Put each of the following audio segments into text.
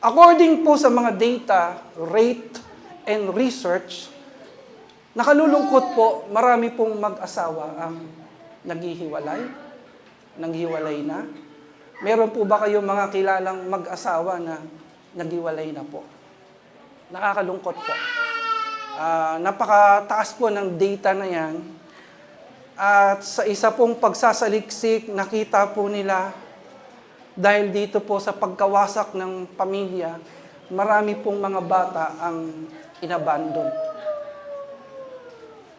According po sa mga data, rate, and research, nakalulungkot po, marami pong mag-asawa ang naghiwalay na. Meron po ba kayong mga kilalang mag-asawa na naghiwalay na po? Nakakalungkot po. Napakataas po ng data na yan. At sa isa pong pagsasaliksik, nakita po nila, dahil dito po sa pagkawasak ng pamilya, marami pong mga bata ang inabandon.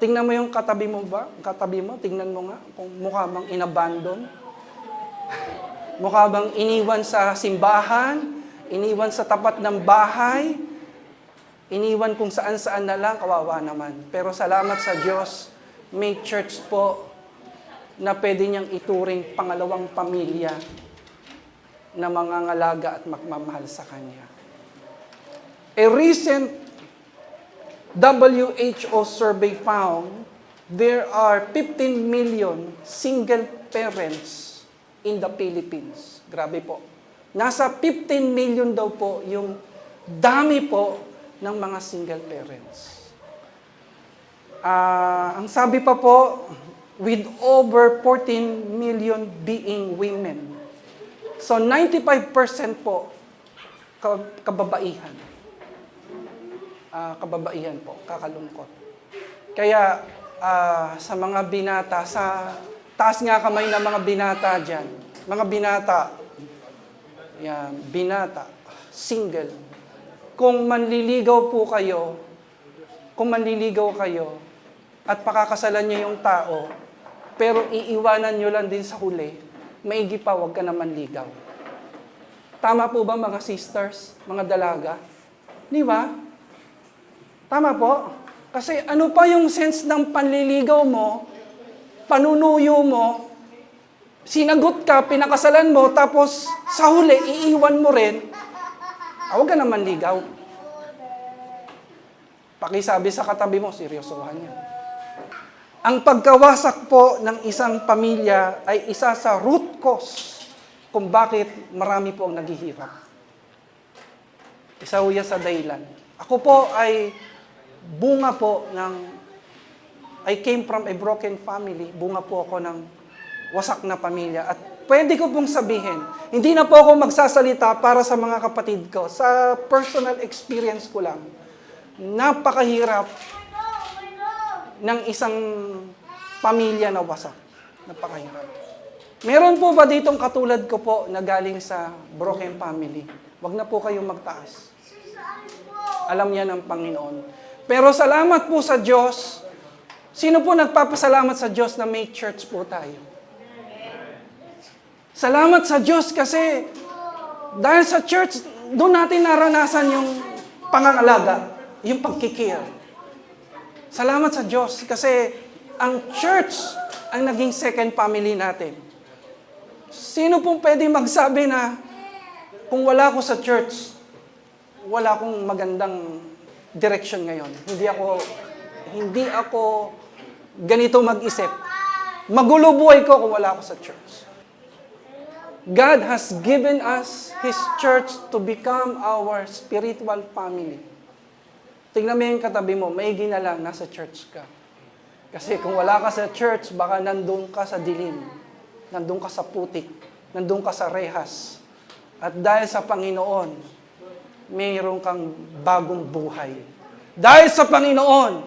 Tingnan mo yung katabi mo ba? Katabi mo, tingnan mo nga kung mukha bang inabandon. Mukha bang iniwan sa simbahan, iniwan sa tapat ng bahay, iniwan kung saan-saan na lang, kawawa naman. Pero salamat sa Diyos, may church po na pwede niyang ituring pangalawang pamilya na mangangalaga at magmamahal sa Kanya. A recent WHO survey found there are 15 million single parents in the Philippines. Grabe po. Nasa 15 million daw po yung dami po ng mga single parents. Ang sabi pa po, with over 14 million being women. So 95% po kababaihan. Kababaihan po, kakalungkot. Kaya sa mga binata, sa taas nga kamay ng mga binata dyan, mga binata, yan, binata, single. Kung manliligaw kayo, at pakakasalan niyo yung tao, pero iiwanan niyo lang din sa huli, maigi pa, huwag ka naman ligaw. Tama po ba mga sisters, mga dalaga? Di ba? Tama po? Kasi ano pa yung sense ng panliligaw mo, panunuyo mo, sinagot ka, pinakasalan mo, tapos sa huli, iiwan mo rin, huwag ka naman ligaw. Pakisabi sa katabi mo, seryosohan yan. Ang pagkawasak po ng isang pamilya ay isa sa root cause kung bakit marami po ang naghihirap. Isa ho yan sa dahilan. Ako po ay bunga po I came from a broken family. Bunga po ako ng wasak na pamilya. At pwede ko pong sabihin, hindi na po ako magsasalita para sa mga kapatid ko. Sa personal experience ko lang, napakahirap ng isang pamilya na wasak. Napakahirap. Meron po ba ditong katulad ko po na galing sa broken family? Wag na po kayong magtaas. Alam niya ng Panginoon. Pero salamat po sa Diyos. Sino po nagpapasalamat sa Diyos na may church po tayo? Salamat sa Diyos kasi dahil sa church, doon natin naranasan yung pangangalaga, yung pagkikare. Salamat sa Diyos kasi ang church ang naging second family natin. Sino pong pwede magsabi na kung wala ako sa church, wala akong magandang direction ngayon. Hindi ako ganito mag-isip. Magulo buhay ko kung wala ako sa church. God has given us His church to become our spiritual family. Tingnan mo yung katabi mo, maigi na lang, nasa church ka. Kasi kung wala ka sa church, baka nandun ka sa dilim, nandun ka sa putik, nandun ka sa rehas. At dahil sa Panginoon, mayroon kang bagong buhay. Dahil sa Panginoon,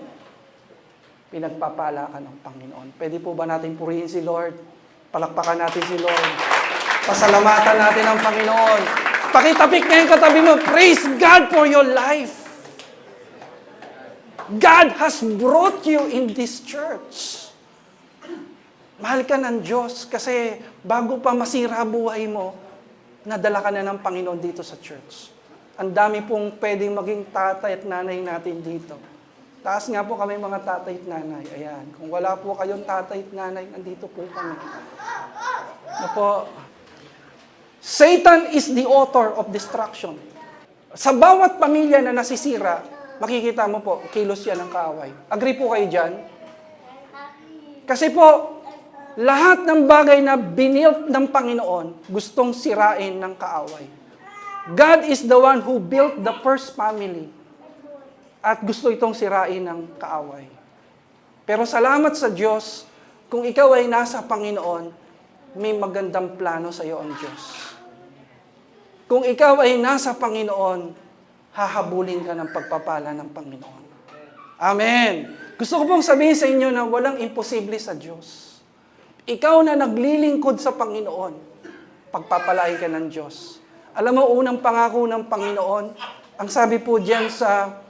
pinagpapala ka ng Panginoon. Pwede po ba natin purihin si Lord? Palakpakan natin si Lord. Pasalamatan natin ang Panginoon. Pakitapik na yung katabi mo, praise God for your life. God has brought you in this church. Mahal ka ng Diyos kasi bago pa masira buhay mo, nadala ka na ng Panginoon dito sa church. Ang dami pong pwedeng maging tatay at nanay natin dito. Taas nga po kami mga tatay at nanay. Ayan. Kung wala po kayong tatay at nanay, nandito po kami. Na po, Satan is the author of destruction. Sa bawat pamilya na nasisira, makikita mo po, kilos yan ng kaaway. Agree po kayo dyan? Kasi po, lahat ng bagay na binilt ng Panginoon, gustong sirain ng kaaway. God is the one who built the first family. At gusto itong sirain ng kaaway. Pero salamat sa Diyos, kung ikaw ay nasa Panginoon, may magandang plano sa iyo ang Diyos. Kung ikaw ay nasa Panginoon, hahabulin ka ng pagpapala ng Panginoon. Amen. Gusto ko pong sabihin sa inyo na walang imposible sa Diyos. Ikaw na naglilingkod sa Panginoon, pagpapalain ka ng Diyos. Alam mo, unang pangako ng Panginoon, ang sabi po diyan sa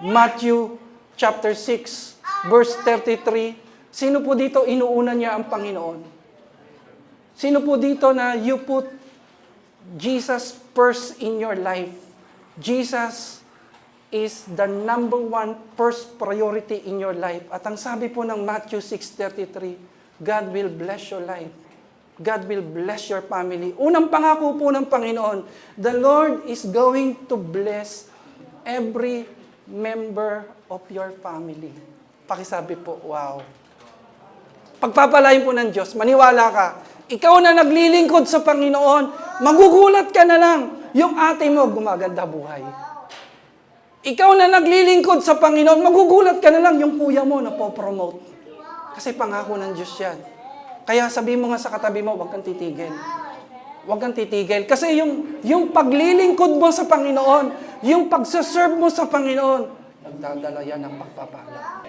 Matthew chapter 6, verse 33, sino po dito inuuna niya ang Panginoon? Sino po dito na you put Jesus first in your life? Jesus is the number one first priority in your life. At ang sabi po ng Matthew 6:33, God will bless your life. God will bless your family. Unang pangako po ng Panginoon, the Lord is going to bless every member of your family. Pakisabi po, wow. Pagpapalain po ng Diyos, maniwala ka. Ikaw na naglilingkod sa Panginoon, magugulat ka na lang, yung ate mo gumaganda buhay. Ikaw na naglilingkod sa Panginoon, magugulat ka na lang, yung kuya mo na po-promote. Kasi pangako ng Diyos yan. Kaya sabi mo nga sa katabi mo, huwag kang titigil. Huwag kang titigil. Kasi yung paglilingkod mo sa Panginoon, yung pagsaserve mo sa Panginoon, nagdadala yan ng pagpapala.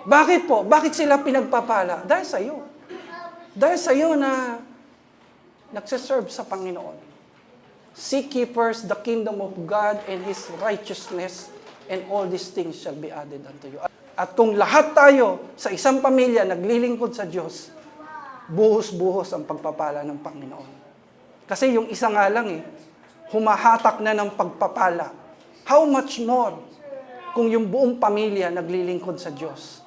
Bakit po? Bakit sila pinagpapala? Dahil sa iyo. Dahil sa iyo na nagsaserve sa Panginoon. Seek ye first the kingdom of God and His righteousness, and all these things shall be added unto you. At kung lahat tayo sa isang pamilya naglilingkod sa Diyos, buhos-buhos ang pagpapala ng Panginoon. Kasi yung isa nga lang humahatak na ng pagpapala. How much more kung yung buong pamilya naglilingkod sa Diyos?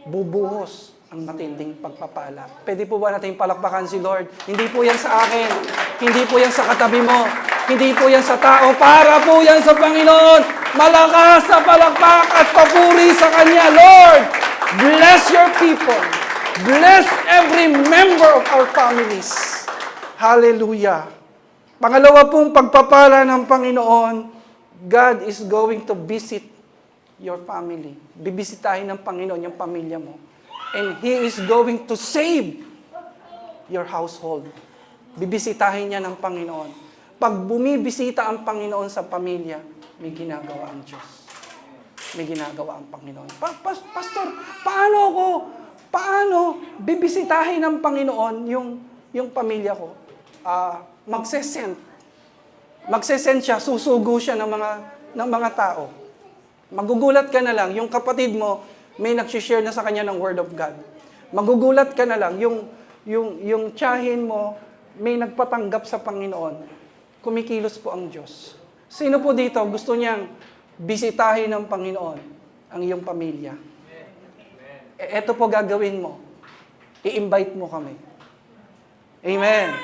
Bubuhos ang matinding pagpapala. Pwede po ba natin palakpakan si Lord? Hindi po yan sa akin. Hindi po yan sa katabi mo. Hindi po yan sa tao. Para po yan sa Panginoon. Malakas na palakpak at papuri sa Kanya. Lord, bless your people. Bless every member of our families. Hallelujah. Pangalawa pong pagpapala ng Panginoon, God is going to visit your family. Bibisitahin ng Panginoon yung pamilya mo. And He is going to save your household. Bibisitahin niya ng Panginoon. Pag bumibisita ang Panginoon sa pamilya, may ginagawa ang Diyos. May ginagawa ang Panginoon. Pastor, paano bibisitahin ng Panginoon yung pamilya ko? Magsesend siya, susugo siya ng mga tao. Magugulat ka na lang, yung kapatid mo, may nagsishare na sa kanya ng Word of God. Magugulat ka na lang, yung tiyahin mo, may nagpatanggap sa Panginoon. Kumikilos po ang Diyos. Sino po dito gusto niyang bisitahin ng Panginoon ang iyong pamilya? Ito po gagawin mo. I-invite mo kami. Amen.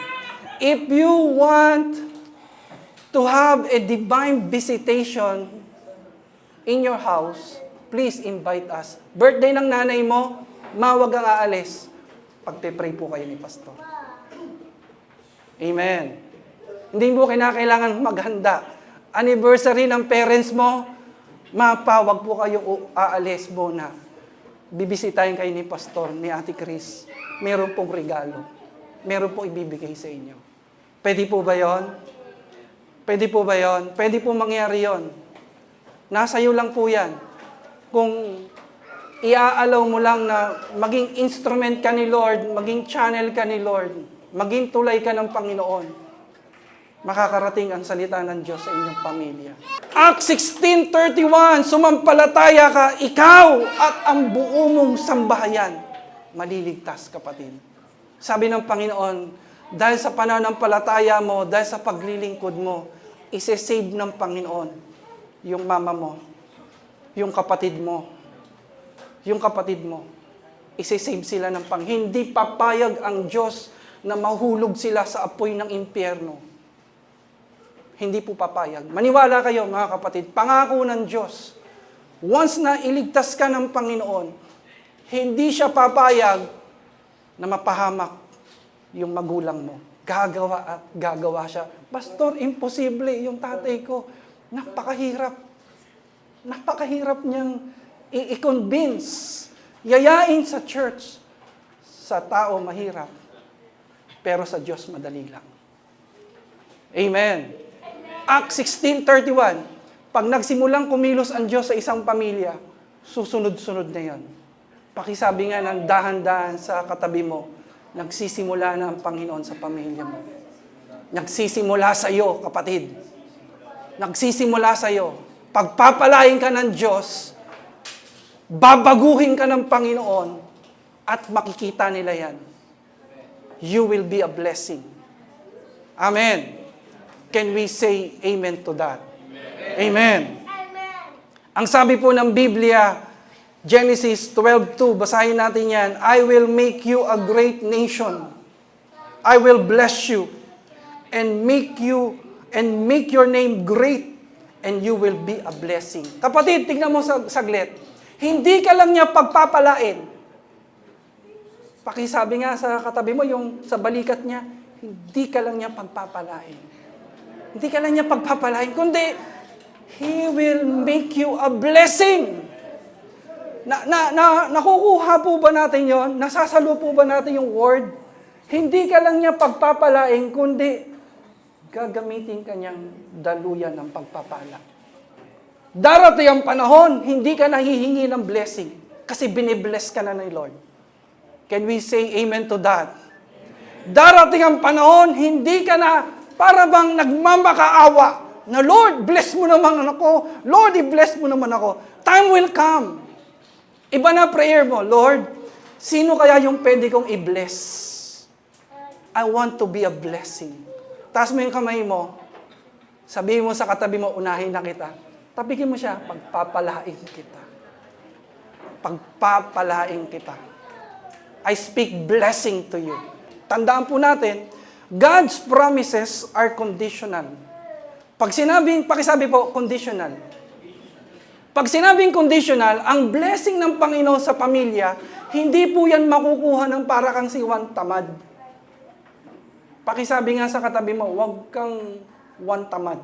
If you want to have a divine visitation in your house, please invite us. Birthday ng nanay mo, mawag ang aalis. Pagpe-pray po kayo ni Pastor. Amen. Hindi mo kinakailangan maghanda. Anniversary ng parents mo, mapawag po kayo aalis muna. Bibisitahin kayo ni Pastor, ni Ate Chris. Meron pong regalo. Meron pong ibibigay sa inyo. Pwede po ba yon? Pwede po ba yon? Pwede po mangyari yon. Nasa iyo lang po yan. Kung iaalaw mo lang na maging instrument ka ni Lord, maging channel ka ni Lord, maging tulay ka ng Panginoon, makakarating ang salita ng Diyos sa inyong pamilya. Acts 16:31, sumampalataya ka, ikaw at ang buo mong sambahayan, maliligtas, kapatid. Sabi ng Panginoon, dahil sa pananampalataya mo, dahil sa paglilingkod mo, isi-save ng Panginoon yung mama mo, yung kapatid mo, isi-save sila ng Panginoon. Hindi papayag ang Diyos na mahulog sila sa apoy ng impyerno. Hindi po papayag. Maniwala kayo, mga kapatid, pangako ng Diyos. Once na iligtas ka ng Panginoon, hindi siya papayag na mapahamak yung magulang mo. gagawa at gagawa siya. Pastor, imposible yung tatay ko. Napakahirap. Napakahirap niyang i-convince, yayain sa church. Sa tao mahirap, pero sa Diyos madali lang. Amen. Acts 16:31. Pag nagsimulang kumilos ang Diyos sa isang pamilya, susunod-sunod na yan. Pakisabi nga ng dahan-dahan sa katabi mo, nagsisimula na ang Panginoon sa pamilya mo. Nagsisimula sa iyo, kapatid. Nagsisimula sa iyo. Pagpapalain ka ng Diyos, babaguhin ka ng Panginoon, at makikita nila yan. You will be a blessing. Amen. Can we say amen to that? Amen. Ang sabi po ng Biblia, Genesis 12:2, basahin natin yan, I will make you a great nation. I will bless you and make your name great, and you will be a blessing. Kapatid, tingnan mo saglit. Hindi ka lang niya pagpapalain. Pakisabi nga sa katabi mo, yung sa balikat niya, hindi ka lang niya pagpapalain. Hindi ka lang niya pagpapalain, kundi He will make you a blessing. Nakukuha po ba natin yon? Nasasalo po ba natin yung word? Hindi ka lang niya pagpapalain, kundi gagamitin ka niyang daluyan ng pagpapala. Darating ang panahon, hindi ka nahihingi ng blessing kasi binibless ka na ng Lord. Can we say amen to that? Darating ang panahon, hindi ka na para bang nagmamakaawa na, Lord, bless mo naman ako. Lord, i-bless mo naman ako. Time will come. Iba na prayer mo, Lord, sino kaya yung pwede kong i-bless? I want to be a blessing. Taas mo yung kamay mo. Sabihin mo sa katabi mo, unahin na kita. Tabikin mo siya, pagpapalain kita. Pagpapalain kita. I speak blessing to you. Tandaan po natin, God's promises are conditional. Pakisabi po, conditional. Pag sinabing conditional, ang blessing ng Panginoon sa pamilya, hindi po yan makukuha ng para kang siwan tamad. Pakisabi nga sa katabi mo, huwag kang one tamad.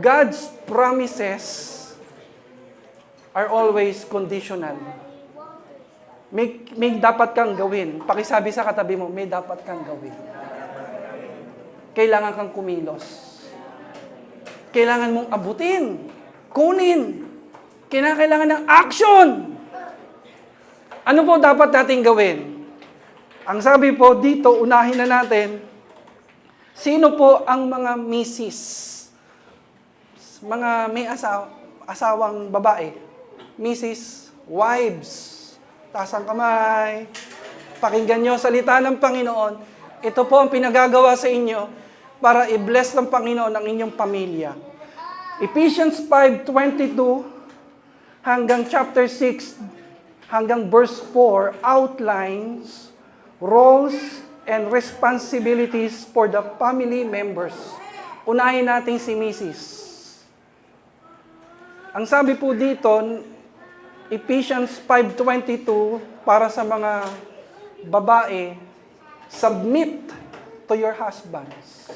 God's promises are always conditional. May dapat kang gawin. Pakisabi sa katabi mo, may dapat kang gawin. Kailangan kang kumilos. Kailangan mong abutin. Kunin. Kailangan ng action. Ano po dapat natin gawin? Ang sabi po dito, unahin na natin, sino po ang mga misis? Mga may asawang babae. Misis, wives. Taas ang kamay. Pakinggan nyo salita ng Panginoon. Ito po ang pinagagawa sa inyo para i-bless ng Panginoon ang inyong pamilya. Ephesians 5:22 hanggang chapter 6 hanggang verse 4 outlines roles and responsibilities for the family members. Unahin natin si Mrs. Ang sabi po dito, Ephesians 5:22, para sa mga babae, submit to your husbands.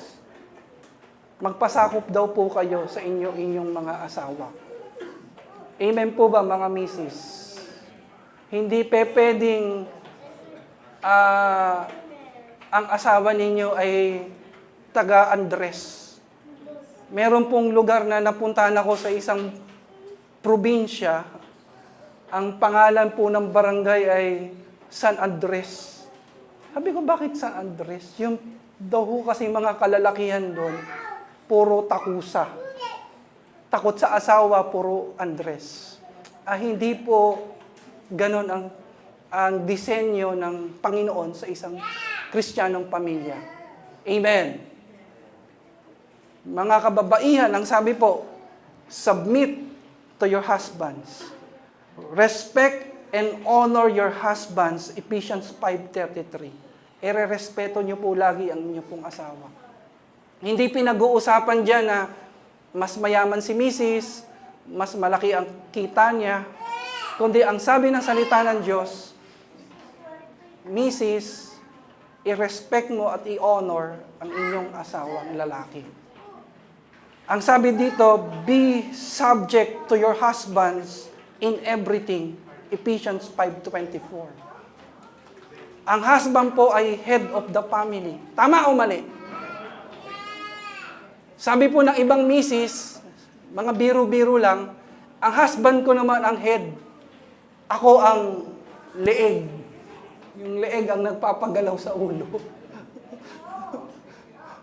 Magpasakop daw po kayo sa inyong mga asawa. Amen po ba, mga misis? Hindi pwedeng ang asawa ninyo ay taga-Andres. Meron pong lugar na napuntahan ako sa isang probinsya. Ang pangalan po ng barangay ay San Andres. Sabi ko, bakit San Andres? Yung daw kasi mga kalalakihan doon, puro takusa. Takot sa asawa, puro Andres. Hindi po ganon ang disenyo ng Panginoon sa isang Kristiyanong pamilya. Amen. Mga kababaihan, ang sabi po, submit to your husbands. Respect and honor your husbands, Ephesians 5:33. Ere-respeto nyo po lagi ang inyong pong asawa. Hindi pinag-uusapan dyan na mas mayaman si Mrs., mas malaki ang kita niya, kundi ang sabi ng salita ng Diyos, Mrs., i-respect mo at i-honor ang inyong asawang lalaki. Ang sabi dito, be subject to your husbands in everything. Ephesians 5:24. Ang husband po ay head of the family. Tama o mali? Sabi po ng ibang misis, mga biro-biro lang, ang husband ko naman ang head. Ako ang leeg. Yung leeg ang nagpapagalaw sa ulo.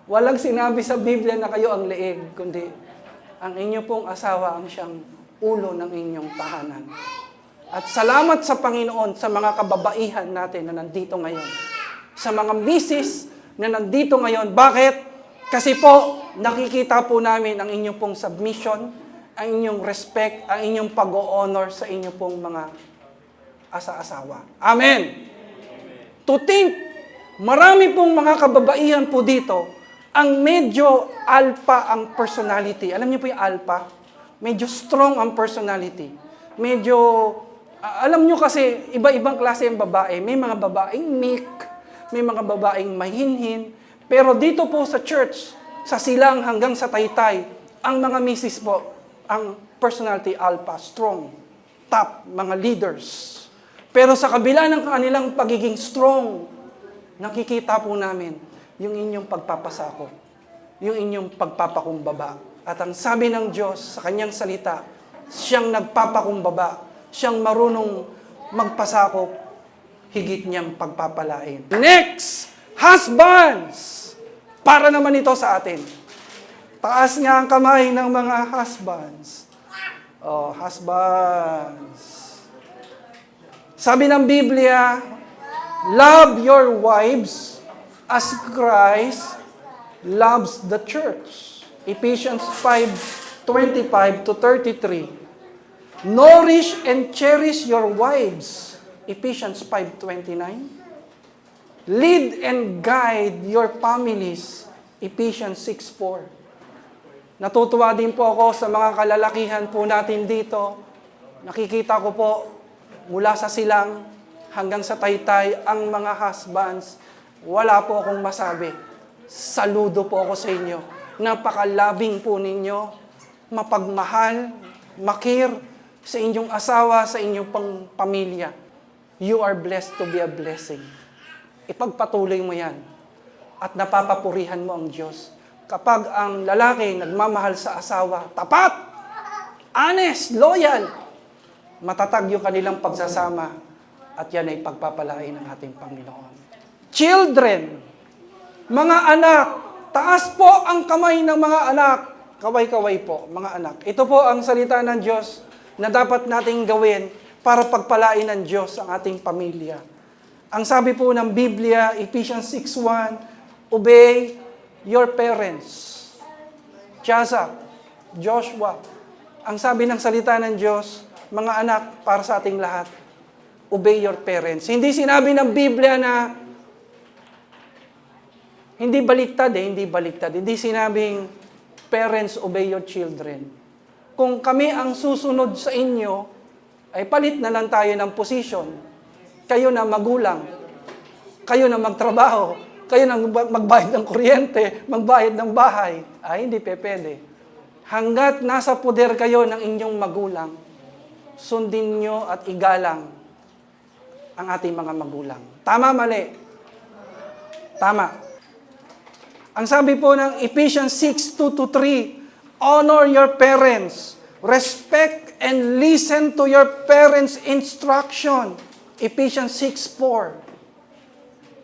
Walang sinabi sa Biblia na kayo ang leeg, kundi ang inyo pong asawa ang siyang ulo ng inyong tahanan. At salamat sa Panginoon sa mga kababaihan natin na nandito ngayon. Sa mga misis na nandito ngayon. Bakit? Kasi po, nakikita po namin ang inyong pong submission, ang inyong respect, ang inyong pag-o-honor sa inyong pong mga asa-asawa. Amen! To think, marami pong mga kababaihan po dito, ang medyo alpha ang personality. Alam niyo po yung alpha? Medyo strong ang personality. Medyo, alam niyo kasi, iba-ibang klase ang babae. May mga babaeng meek, may mga babaeng mahinhin. Pero dito po sa church, sa silang hanggang sa taytay, ang mga misis po, ang personality alpha, strong, top, mga leaders. Pero sa kabila ng kanilang pagiging strong, nakikita po namin yung inyong pagpapasakop, yung inyong pagpapakumbaba. At ang sabi ng Diyos sa kanyang salita, siyang nagpapakumbaba, siyang marunong magpasakop, higit niyang pagpapalain. Next, husbands! Para naman ito sa atin. Taas nga ang kamay ng mga husbands. Oh, husbands. Sabi ng Biblia, love your wives as Christ loves the church. Ephesians 5:25-33. Nourish and cherish your wives. Ephesians 5:29. Lead and guide your families. Ephesians 6:4. Natutuwa din po ako sa mga kalalakihan po natin dito. Nakikita ko po mula sa silang hanggang sa taytay ang mga husbands. Wala po akong masabi. Saludo po ako sa inyo. Napakalabing po ninyo, mapagmahal, makir sa inyong asawa, sa inyong pang pamilya. You are blessed to be a blessing. Ipagpatuloy mo yan. At napapapurihan mo ang Diyos. Kapag ang lalaki nagmamahal sa asawa, tapat, honest, loyal, matatag yung kanilang pagsasama at yan ay pagpapalain ng ating Panginoon. Children, mga anak, taas po ang kamay ng mga anak. Kaway-kaway po, mga anak. Ito po ang salita ng Diyos na dapat nating gawin para pagpalain ng Diyos ang ating pamilya. Ang sabi po ng Biblia, Ephesians 6:1, obey your parents. Tiyasak, Joshua. Ang sabi ng salita ng Diyos, mga anak, para sa ating lahat, obey your parents. Hindi sinabi ng Biblia na hindi baliktad. Hindi sinabing, parents, obey your children. Kung kami ang susunod sa inyo, ay palit na lang tayo ng posisyon. Kayo na magulang. Kayo na magtrabaho. Kayo na magbayad ng kuryente, magbayad ng bahay. Ay, hindi pwede. Hanggat nasa poder kayo ng inyong magulang, sundin nyo at igalang ang ating mga magulang. Tama, mali? Tama. Ang sabi po ng Ephesians 6:2-3, honor your parents, respect and listen to your parents' instruction. Ephesians 6:4.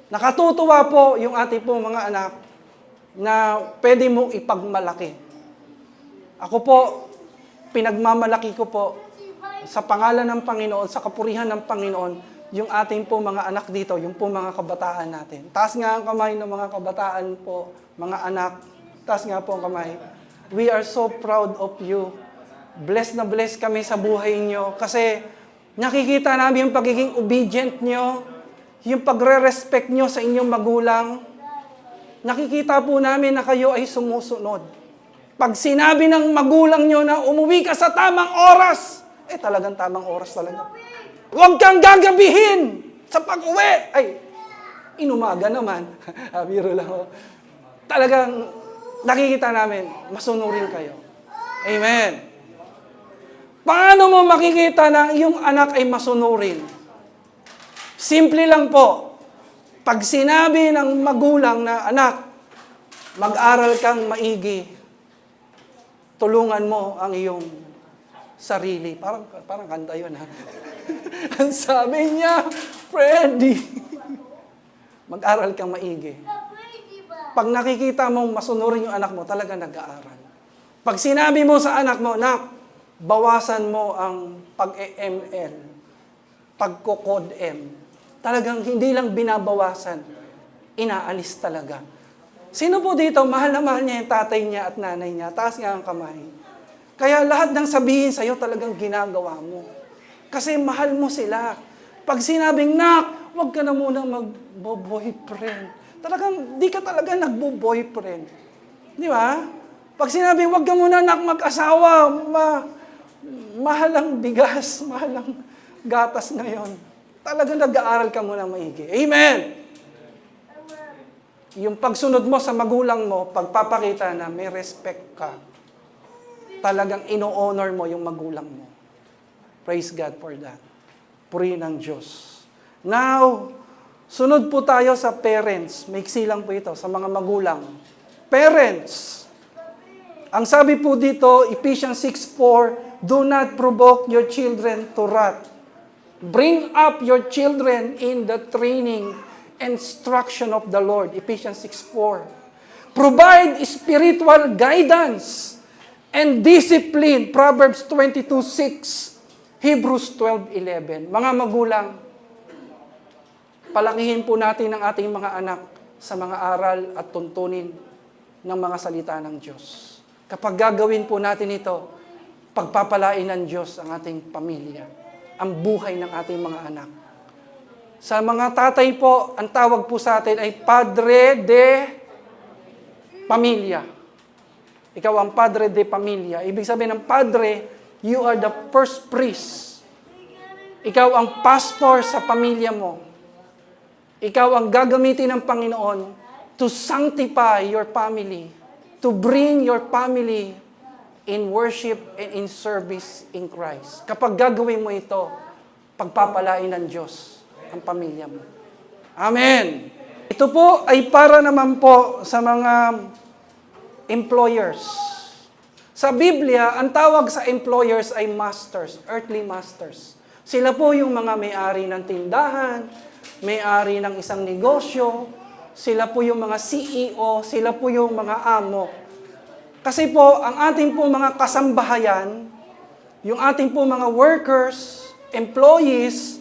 Nakatutuwa po yung ating po mga anak na pwede mong ipagmalaki. Ako po, pinagmamalaki ko po sa pangalan ng Panginoon, sa kapurihan ng Panginoon, yung ating po mga anak dito, yung po mga kabataan natin. Taas nga ang kamay ng mga kabataan po, mga anak. Taas nga po ang kamay. We are so proud of you. Blessed na blessed kami sa buhay nyo. Kasi nakikita namin yung pagiging obedient nyo, yung pagre-respect nyo sa inyong magulang. Nakikita po namin na kayo ay sumusunod. Pag sinabi ng magulang nyo na umuwi ka sa tamang oras, talagang tamang oras talaga. Huwag kang gagabihin sa pag-uwi. Ay, Inumaga naman. Biro lang ho. Talagang nakikita namin, masunurin kayo. Amen. Paano mo makikita na iyong anak ay masunurin? Simple lang po. Pag sinabi ng magulang na, anak, mag-aral kang maigi, tulungan mo ang iyong sarili. Parang kanta yun, ha? Ang sabi niya, Freddy, mag-aral kang maigi. Pag nakikita mong masunurin yung anak mo, talaga nag-aaral. Pag sinabi mo sa anak mo, nak, bawasan mo ang pag-ML, pagko-code M. Talagang hindi lang binabawasan, inaalis talaga. Sino po dito, mahal na mahal niya yung tatay niya at nanay niya? Taas nga ang kamay. Kaya lahat ng sabihin sa'yo talagang ginagawa mo. Kasi mahal mo sila. Pag sinabing, nak, huwag ka na munang mag-boyfriend. Talagang, di ka talaga nagbo-boyfriend. Di ba? Pag sinabing, huwag ka muna nak mag-asawa, mahal ang bigas, mahal ang gatas ngayon. Talagang nag-aaral ka muna maigi. Amen! Yung pagsunod mo sa magulang mo, pagpapakita na may respect ka, talagang ino-honor mo yung magulang mo. Praise God for that. Purihin ang Diyos. Now, sunod po tayo sa parents. Maiksi lang po ito, sa mga magulang. Parents. Ang sabi po dito, Ephesians 6:4, do not provoke your children to wrath. Bring up your children in the training instruction of the Lord. Ephesians 6:4. Provide spiritual guidance and discipline. Proverbs 22:6. Hebrews 12:11. Mga magulang, palakihin po natin ang ating mga anak sa mga aral at tuntunin ng mga salita ng Diyos. Kapag gagawin po natin ito, pagpapalain ng Diyos ang ating pamilya, ang buhay ng ating mga anak. Sa mga tatay po, ang tawag po sa atin ay Padre de Pamilya. Ikaw ang Padre de Pamilya. Ibig sabihin ng Padre, you are the first priest. Ikaw ang pastor sa pamilya mo. Ikaw ang gagamitin ng Panginoon to sanctify your family, to bring your family in worship and in service in Christ. Kapag gagawin mo ito, pagpapalain ng Diyos ang pamilya mo. Amen! Ito po ay para naman po sa mga employers. Sa Biblia, ang tawag sa employers ay masters, earthly masters. Sila po yung mga may-ari ng tindahan, may-ari ng isang negosyo, sila po yung mga CEO, sila po yung mga amo. Kasi po, ang ating po mga kasambahayan, yung ating po mga workers, employees,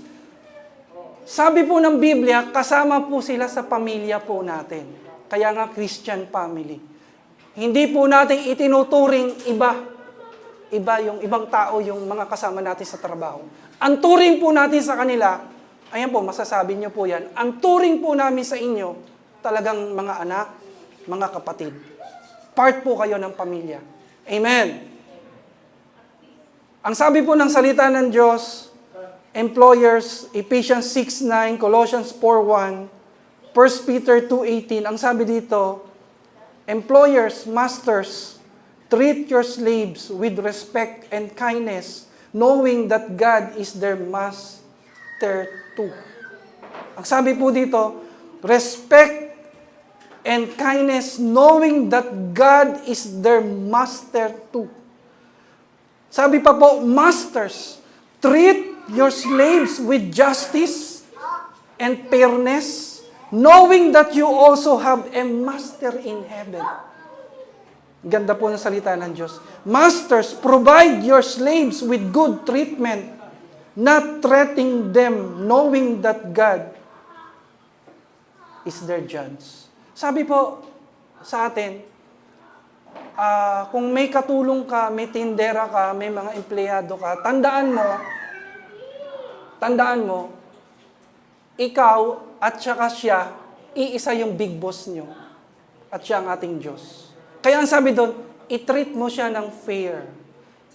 sabi po ng Biblia, kasama po sila sa pamilya po natin. Kaya nga Christian family. Hindi po natin itinuturing iba. Iba yung ibang tao, yung mga kasama natin sa trabaho. Ang turing po natin sa kanila, ayan po, masasabi niyo po yan, ang turing po namin sa inyo, talagang mga anak, mga kapatid. Part po kayo ng pamilya. Amen. Ang sabi po ng salita ng Diyos, employers, Ephesians 6:9, Colossians 4:1, 1 Peter 2:18, ang sabi dito, employers, masters, treat your slaves with respect and kindness, knowing that God is their master too. Ang sabi po dito, respect and kindness, knowing that God is their master too. Sabi pa po, masters, treat your slaves with justice and fairness, knowing that you also have a master in heaven. Ganda po ng salita ng Diyos. Masters, provide your slaves with good treatment, not threatening them, knowing that God is their judge. Sabi po sa atin, kung may katulong ka, may tindera ka, may mga empleyado ka, tandaan mo, ikaw at saka siya, iisa yung big boss nyo. At siya ang ating Diyos. Kaya ang sabi doon, i-treat mo siya ng fair.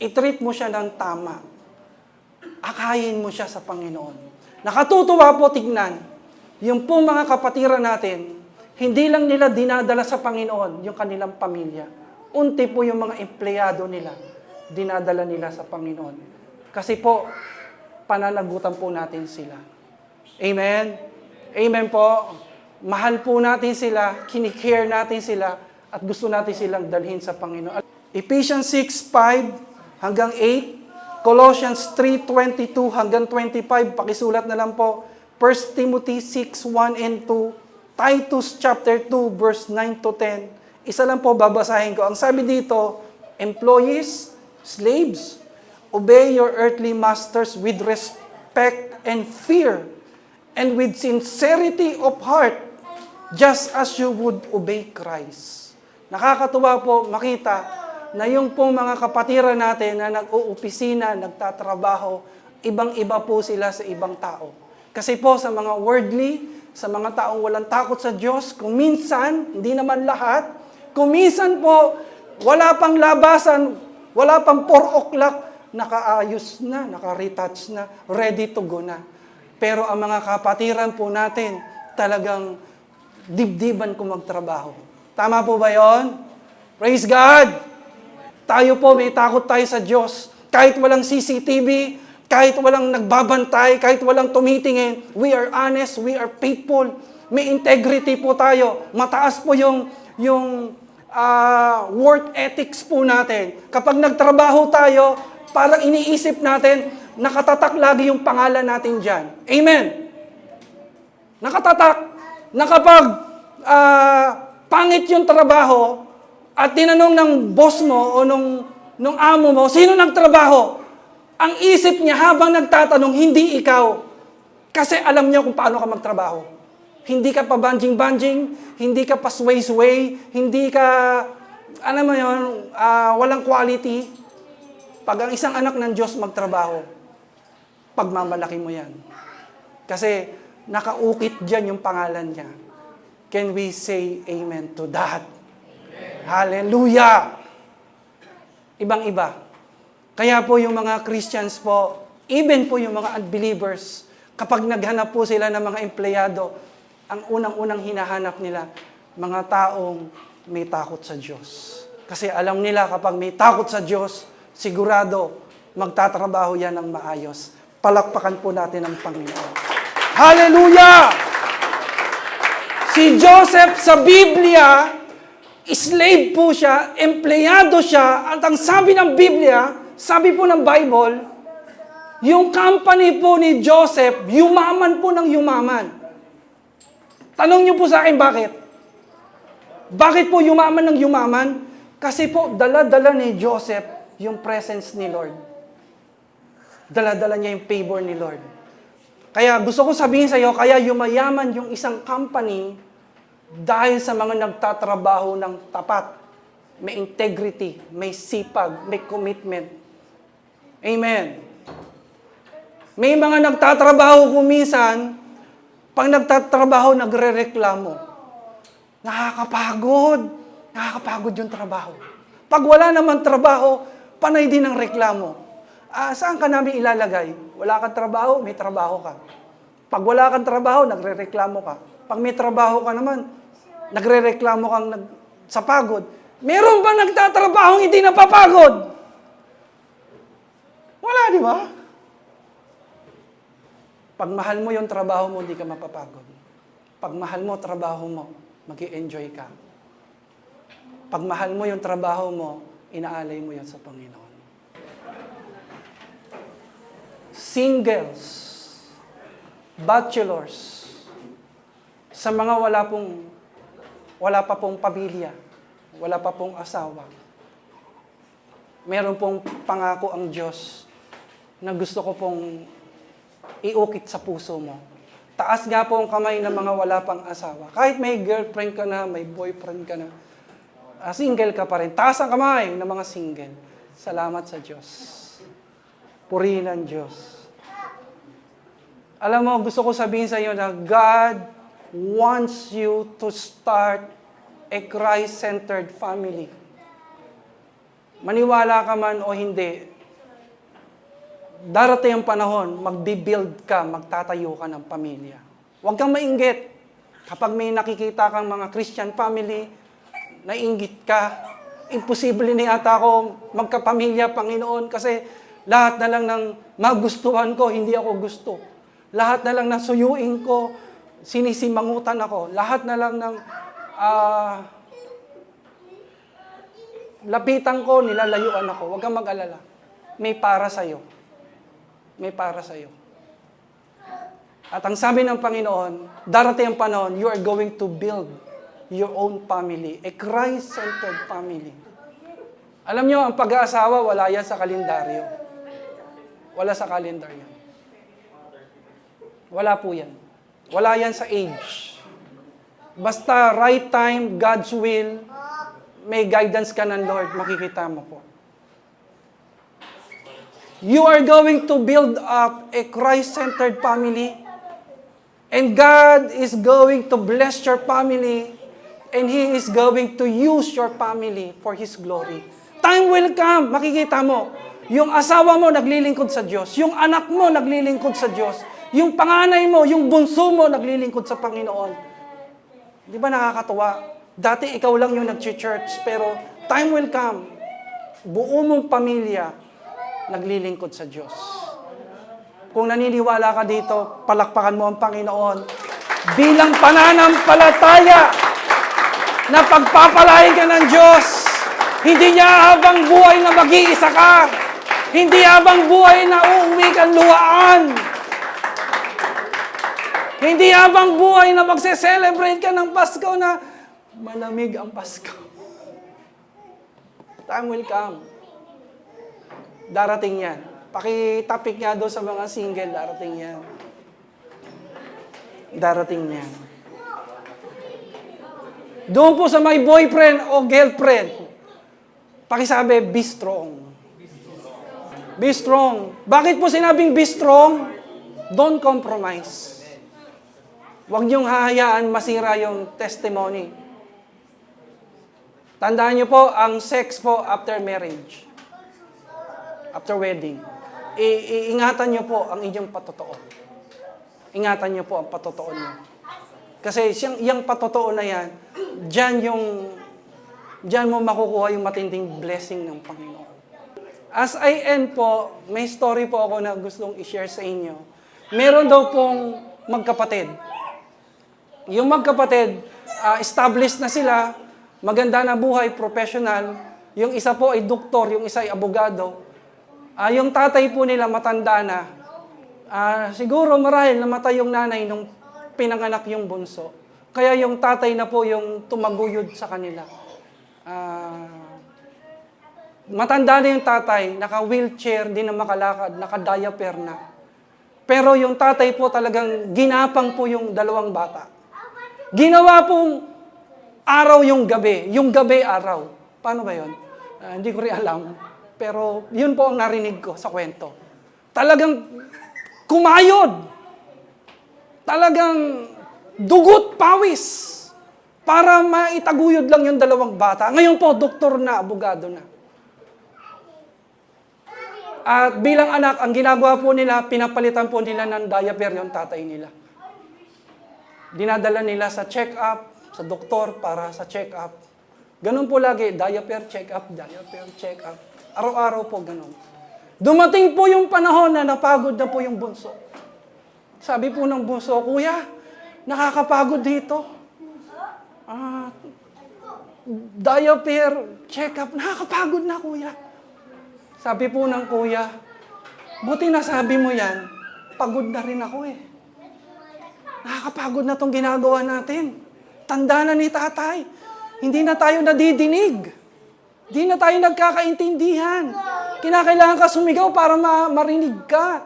I-treat mo siya ng tama. Akayin mo siya sa Panginoon. Nakatutuwa po tignan. yung pong mga kapatiran natin, hindi lang nila dinadala sa Panginoon yung kanilang pamilya. Unti po yung mga empleyado nila, dinadala nila sa Panginoon. Kasi po, pananagutan po natin sila. Amen? Amen po. Mahal po natin sila, kinikare natin sila, at gusto natin silang dalhin sa Panginoon. Ephesians 6:5 hanggang 8, Colossians 3:22 hanggang 25, pakisulat na lang po. 1 Timothy 6:1 and 2, Titus chapter 2, verse 9 to 10. Isa lang po babasahin ko. Ang sabi dito, employees, slaves, obey your earthly masters with respect and fear, and with sincerity of heart, just as you would obey Christ. Nakakatuwa po makita na yung pong mga kapatiran natin na nag-uopisina, nagtatrabaho, ibang-iba po sila sa ibang tao. Kasi po sa mga worldly, sa mga taong walang takot sa Diyos, kung minsan, hindi naman lahat, kung minsan po, wala pang labasan, wala pang 4 o'clock, nakaayos na, naka-retouch na, ready to go na. Pero ang mga kapatiran po natin, talagang dibdiban ko magtrabaho. Tama po ba yon? Praise God! Tayo po, may takot tayo sa Diyos. Kahit walang CCTV, kahit walang nagbabantay, kahit walang tumitingin, we are honest, we are faithful, may integrity po tayo. Mataas po yung work ethics po natin. Kapag nagtrabaho tayo, parang iniisip natin, nakatatak lagi yung pangalan natin dyan. Amen. Nakatatak na kapag pangit yung trabaho at tinanong ng boss mo o nung amo mo, sino nagtrabaho? Ang isip niya habang nagtatanong, hindi ikaw. Kasi alam niya kung paano ka magtrabaho. Hindi ka pa banjing-banjing, hindi ka pa sway-sway, hindi ka, alam mo yun, walang quality. Pag ang isang anak ng Diyos magtrabaho, pagmamalaki mo yan. Kasi nakaukit dyan yung pangalan niya. Can we say amen to that? Amen. Hallelujah! Ibang-iba. Kaya po yung mga Christians po, even po yung mga unbelievers, kapag naghanap po sila ng mga empleyado, ang unang-unang hinahanap nila, mga taong may takot sa Diyos. Kasi alam nila kapag may takot sa Diyos, sigurado magtatrabaho yan ng maayos. Palakpakan po natin ang Panginoon. Hallelujah! Si Joseph sa Biblia, slave po siya, empleyado siya, at ang sabi ng Biblia, sabi po ng Bible, yung company po ni Joseph, yumaman po ng yumaman. Tanong niyo po sa akin, bakit? Bakit po yumaman ng yumaman? Kasi po, dala-dala ni Joseph yung presence ni Lord. Dala-dala niya yung favor ni Lord. Kaya gusto ko sabihin sa iyo, kaya yumayaman yung isang company dahil sa mga nagtatrabaho ng tapat. May integrity, may sipag, may commitment. Amen. May mga nagtatrabaho kung minsan, pag nagtatrabaho, nagre-reklamo. Nakakapagod. Nakakapagod yung trabaho. Pag wala naman trabaho, panay din ang reklamo. Saan ka namin ilalagay? Wala kang trabaho, may trabaho ka. Pag wala kang trabaho, nagre-reklamo ka. Pag may trabaho ka naman, nagre-reklamo kang sa pagod. Meron ba nagtatrabaho hindi napapagod? Wala, di ba? Pag mahal mo yung trabaho mo, hindi ka mapapagod. Pag mahal mo trabaho mo, mag-i-enjoy ka. Pag mahal mo yung trabaho mo, inaalay mo yan sa Panginoon. Singles, bachelors, sa mga wala pa pong pamilya, wala pa pong asawa, meron pong pangako ang Diyos na gusto ko pong iukit sa puso mo. Taas nga po ang kamay ng mga wala pang asawa. Kahit may girlfriend ka na, may boyfriend ka na, single ka pa rin. Taas ang kamay ng mga single. Salamat sa Diyos. Purihin ang Diyos. Alam mo, gusto ko sabihin sa iyo na God wants you to start a Christ-centered family. Maniwala ka man o hindi, darating ang panahon, magbibuild ka, magtatayo ka ng pamilya. Huwag kang mainggit. Kapag may nakikita kang mga Christian family, nainggit ka, imposible ni ata ako magkapamilya, Panginoon, kasi lahat na lang ng magustuhan ko, hindi ako gusto. Lahat na lang ng suyuin ko, sinisimangutan ako. Lahat na lang ng lapitan ko, nilalayuan ako. Huwag kang mag-alala. May para sa'yo. May para sa'yo. At ang sabi ng Panginoon, darating ang panahon, you are going to build your own family, a Christ-centered family. Alam nyo, ang pag-aasawa, wala yan sa kalendaryo. Wala sa kalendaryo. Wala po yan. Wala yan sa age. Basta right time, God's will, may guidance ka ng Lord, makikita mo po. You are going to build up a Christ-centered family, and God is going to bless your family, and He is going to use your family for His glory. Time will come, makikita mo, yung asawa mo naglilingkod sa Diyos, yung anak mo naglilingkod sa Diyos, yung panganay mo, yung bunso mo naglilingkod sa Panginoon. Di ba nakakatuwa? Dati ikaw lang yung nag-church, pero time will come, buo mong pamilya naglilingkod sa Diyos. Kung naniniwala ka dito, palakpakan mo ang Panginoon bilang pananampalataya na pagpapalain ka ng Diyos. Hindi niya habang buhay na mag-iisa ka. Hindi habang buhay na uuwi kang luhaan. Hindi habang buhay na magse-celebrate ka ng Pasko na malamig ang Pasko. Time will come. Darating yan. Pakitapik nga doon sa mga single, darating yan. Darating yan. Doon po sa may boyfriend o girlfriend, pakisabi, be strong. Be strong. Bakit po sinabing be strong? Don't compromise. Huwag niyong hahayaan masira yung testimony. Tandaan niyo po, ang sex po after marriage. After wedding. Ingatan niyo po ang inyong patotoo. Ingatan niyo po ang patotoo niyo. Kasi yung patotoo na yan, diyan mo makukuha yung matinding blessing ng Panginoon. As I end po, may story po ako na gustong i-share sa inyo. Meron daw pong magkapatid. Yung magkapatid, established na sila, maganda na buhay, professional. Yung isa po ay doktor, yung isa ay abogado. Yung tatay po nila matanda na. Siguro marahil namatay yung nanay nung pinanganak yung bunso. Kaya yung tatay na po yung tumaguyod sa kanila. Matanda na yung tatay, naka-wheelchair, di na makalakad, naka-diaper na. Pero yung tatay po talagang ginapang po yung dalawang bata. Ginawa pong araw yung gabi araw. Paano ba yun? Hindi ko rin alam. Pero yun po ang narinig ko sa kwento. Talagang kumayod. Talagang dugot, pawis. Para maitaguyod lang yung dalawang bata. Ngayon po, doktor na, abogado na. At bilang anak, ang ginagawa po nila, pinapalitan po nila ng diaper yung tatay nila. Dinadala nila sa check-up, sa doktor para sa check-up. Ganun po lagi, diaper, check-up, diaper, check-up. Araw-araw po ganun. Dumating po yung panahon na napagod na po yung bunso. Sabi po ng bunso, Kuya, nakakapagod dito. Diaper, check-up, nakakapagod na, Kuya. Sabi po ng kuya, buti na sabi mo yan, pagod na rin ako eh. Nakakapagod na itong ginagawa natin. Tanda na ni tatay. Hindi na tayo nadidinig. Hindi na tayo nagkakaintindihan. Kinakailangan ka sumigaw para marinig ka.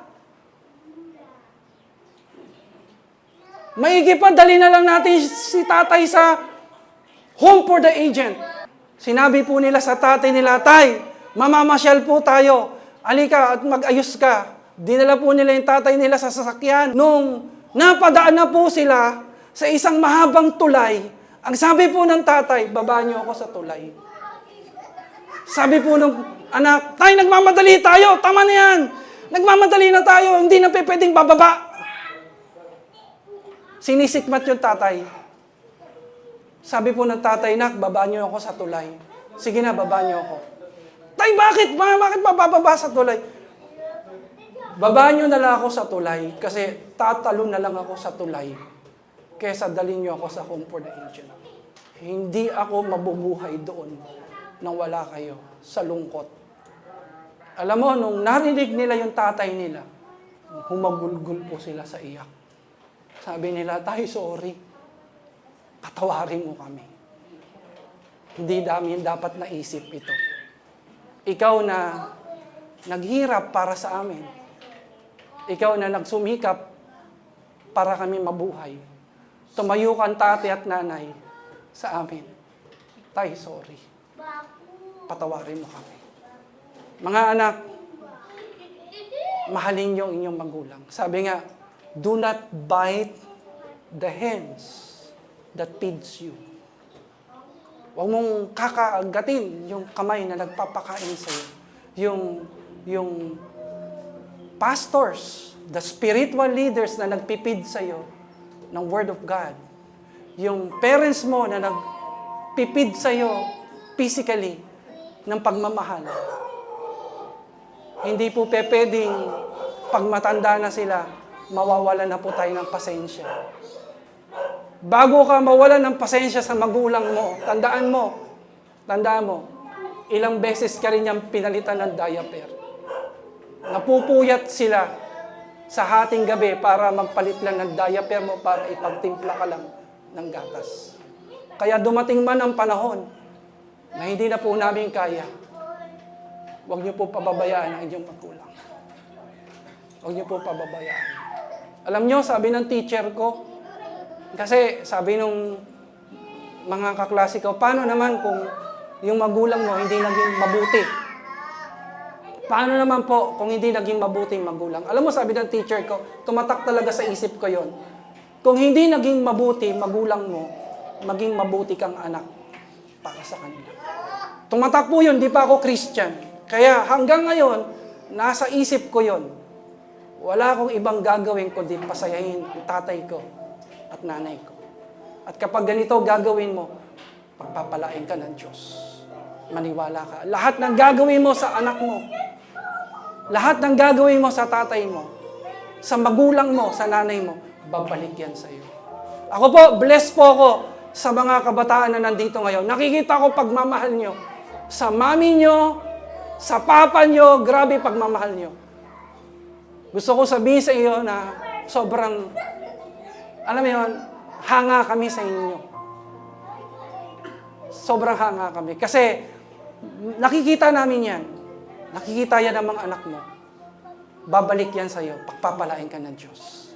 Maigi pa, dali na lang natin si tatay sa home for the agent. Sinabi po nila sa tatay nila, Tay, mamamasyal po tayo. Halika at mag-ayos ka. Dinala po nila yung tatay nila sa sasakyan. Nung napadaan na po sila sa isang mahabang tulay, ang sabi po ng tatay, baba niyo ako sa tulay. Sabi po ng anak, Tay, nagmamadali tayo. Tama na yan. Nagmamadali na tayo. Hindi na pwedeng bababa. Sinisikmat yung tatay. Sabi po ng tatay, nak, baba niyo ako sa tulay. Sige na, baba niyo ako. Tay, bakit? Bakit bababa sa tulay? Baba niyo na lang ako sa tulay kasi tatalo na lang ako sa tulay kesa dalhin niyo ako sa home for the aged. Hindi ako mabubuhay doon nang wala kayo sa lungkot. Alam mo, nung narinig nila yung tatay nila, humagulgul po sila sa iyak. Sabi nila, tay, sorry. Patawarin mo kami. Hindi namin dapat naisip ito. Ikaw na naghirap para sa amin. Ikaw na nagsumikap para kami mabuhay. Tumayo kang tatay at nanay sa amin. Tay, sorry. Patawarin mo kami. Mga anak, mahalin niyo ang inyong magulang. Sabi nga, do not bite the hands that feeds you. Huwag mong kakaagatin yung kamay na nagpapakain sa iyo. Yung pastors, the spiritual leaders na nagpipid sa iyo ng Word of God. Yung parents mo na nagpipid sa iyo physically ng pagmamahal. Hindi po pwedeng pag matanda na sila, mawawalan na po tayo ng pasensya. Bago ka mawalan ng pasensya sa magulang mo, tandaan mo, ilang beses ka rin niyang pinalitan ng diaper. Napupuyat sila sa hating gabi para magpalit lang ng diaper mo para ipagtimpla ka lang ng gatas. Kaya dumating man ang panahon na hindi na po namin kaya, huwag niyo po pababayaan ang inyong magulang. Huwag niyo po pababayaan. Alam niyo, sabi ng teacher ko, kasi sabi nung mga kaklase ko, paano naman kung yung magulang mo hindi naging mabuti? Paano naman po kung hindi naging mabuting magulang? Alam mo, sabi ng teacher ko, tumatak talaga sa isip ko yon. Kung hindi naging mabuti magulang mo, maging mabuti kang anak para sa kanila. Tumatak po yun, di pa ako Christian. Kaya hanggang ngayon, nasa isip ko yon. Wala akong ibang gagawin kundi pasayahin ang tatay ko at nanay ko. At kapag ganito gagawin mo, pagpapalain ka ng Diyos. Maniwala ka. Lahat ng gagawin mo sa anak mo, lahat ng gagawin mo sa tatay mo, sa magulang mo, sa nanay mo, babalik yan sa iyo. Ako po, blessed po ako sa mga kabataan na nandito ngayon. Nakikita ko pagmamahal nyo. Sa mami nyo, sa papa nyo, grabe pagmamahal nyo. Gusto ko sabihin sa iyo na sobrang, alam mo yun, hanga kami sa inyo. Sobrang hanga kami. Kasi nakikita namin yan. Nakikita yan ng mga anak mo. Babalik yan sa iyo. Pagpapalain ka ng Diyos.